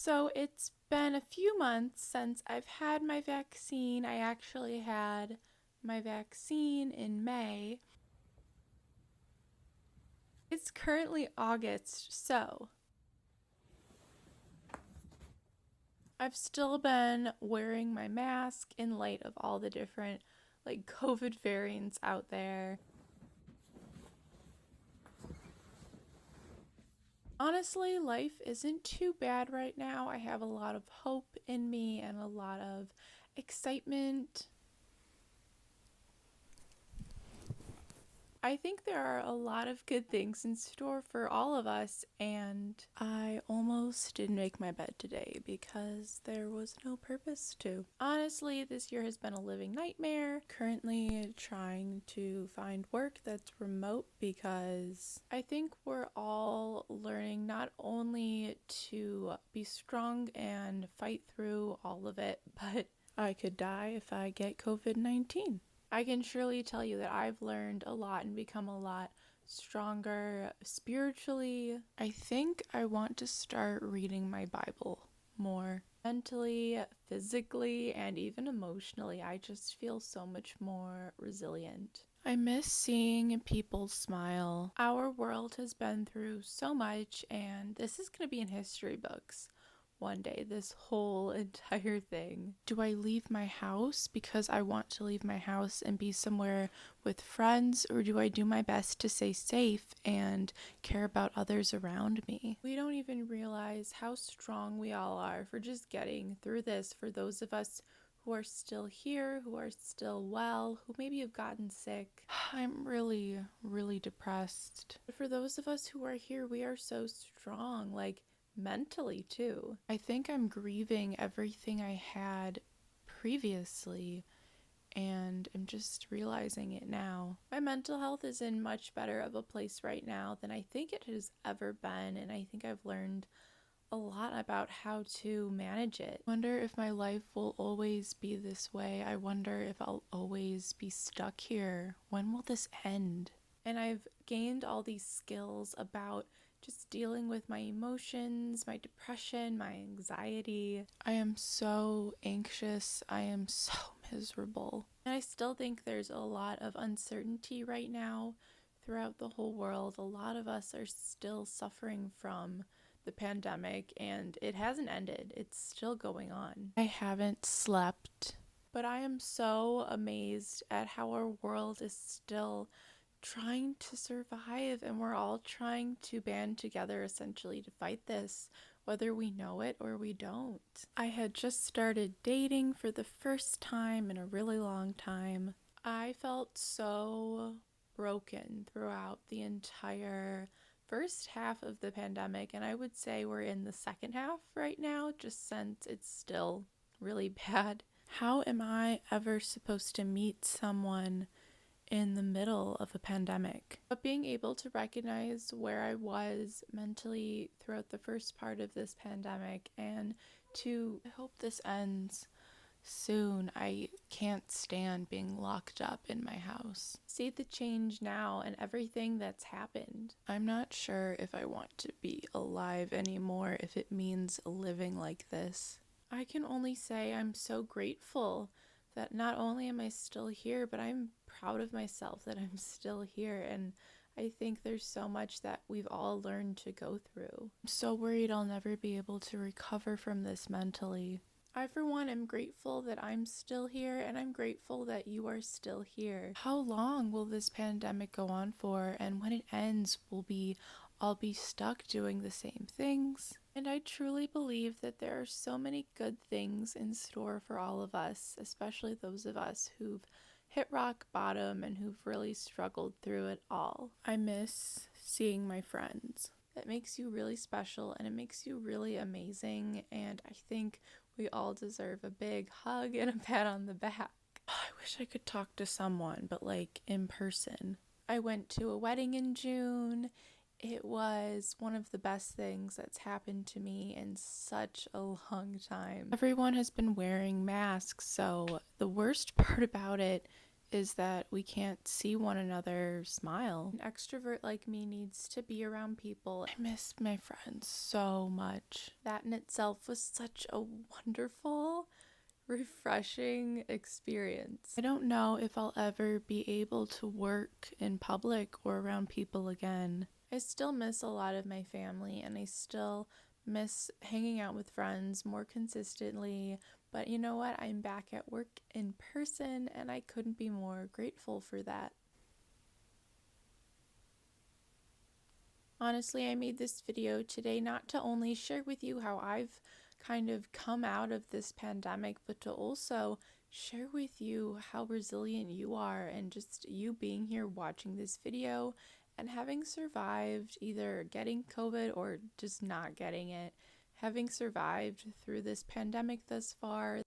So it's been a few months since I've had my vaccine. I actually had my vaccine in May. It's currently August, so I've still been wearing my mask in light of all the different COVID variants out there. Honestly, life isn't too bad right now. I have a lot of hope in me and a lot of excitement. I think there are a lot of good things in store for all of us, and I almost didn't make my bed today because there was no purpose to. Honestly, this year has been a living nightmare. Currently trying to find work that's remote because I think we're all learning not only to be strong and fight through all of it, but I could die if I get COVID-19. I can surely tell you that I've learned a lot and become a lot stronger spiritually. I think I want to start reading my Bible more. Mentally, physically, and even emotionally, I just feel so much more resilient. I miss seeing people smile. Our world has been through so much, and this is going to be in history books one day, this whole entire thing. Do I leave my house because I want to leave my house and be somewhere with friends, or do I do my best to stay safe and care about others around me? We don't even realize how strong we all are for just getting through this. For those of us who are still here, who are still well, who maybe have gotten sick, I'm really, really depressed. But for those of us who are here, we are so strong. Mentally too. I think I'm grieving everything I had previously, and I'm just realizing it now. My mental health is in much better of a place right now than I think it has ever been, and I think I've learned a lot about how to manage it. I wonder if my life will always be this way. I wonder if I'll always be stuck here. When will this end? And I've gained all these skills about just dealing with my emotions, my depression, my anxiety. I am so anxious. I am so miserable. And I still think there's a lot of uncertainty right now throughout the whole world. A lot of us are still suffering from the pandemic, and it hasn't ended. It's still going on. I haven't slept, but I am so amazed at how our world is still trying to survive, and we're all trying to band together essentially to fight this, whether we know it or we don't. I had just started dating for the first time in a really long time. I felt so broken throughout the entire first half of the pandemic, and I would say we're in the second half right now, just since it's still really bad. How am I ever supposed to meet someone in the middle of a pandemic? But being able to recognize where I was mentally throughout the first part of this pandemic, and I hope this ends soon. I can't stand being locked up in my house. See the change now and everything that's happened. I'm not sure if I want to be alive anymore, if it means living like this. I can only say I'm so grateful that not only am I still here, but I'm proud of myself that I'm still here, and I think there's so much that we've all learned to go through. I'm so worried I'll never be able to recover from this mentally. I, for one, am grateful that I'm still here, and I'm grateful that you are still here. How long will this pandemic go on for? And when it ends, I'll be stuck doing the same things? And I truly believe that there are so many good things in store for all of us, especially those of us who've hit rock bottom and who've really struggled through it all. I miss seeing my friends. That makes you really special, and it makes you really amazing, and I think we all deserve a big hug and a pat on the back. I wish I could talk to someone, but in person. I went to a wedding in June. It was one of the best things that's happened to me in such a long time. Everyone has been wearing masks, so the worst part about it is that we can't see one another smile. An extrovert like me needs to be around people. I miss my friends so much. That in itself was such a wonderful, refreshing experience. I don't know if I'll ever be able to work in public or around people again. I still miss a lot of my family, and I still miss hanging out with friends more consistently, but you know what? I'm back at work in person, and I couldn't be more grateful for that. Honestly, I made this video today not to only share with you how I've kind of come out of this pandemic, but to also share with you how resilient you are, and just you being here watching this video and having survived either getting COVID or just not getting it. Having survived through this pandemic thus far,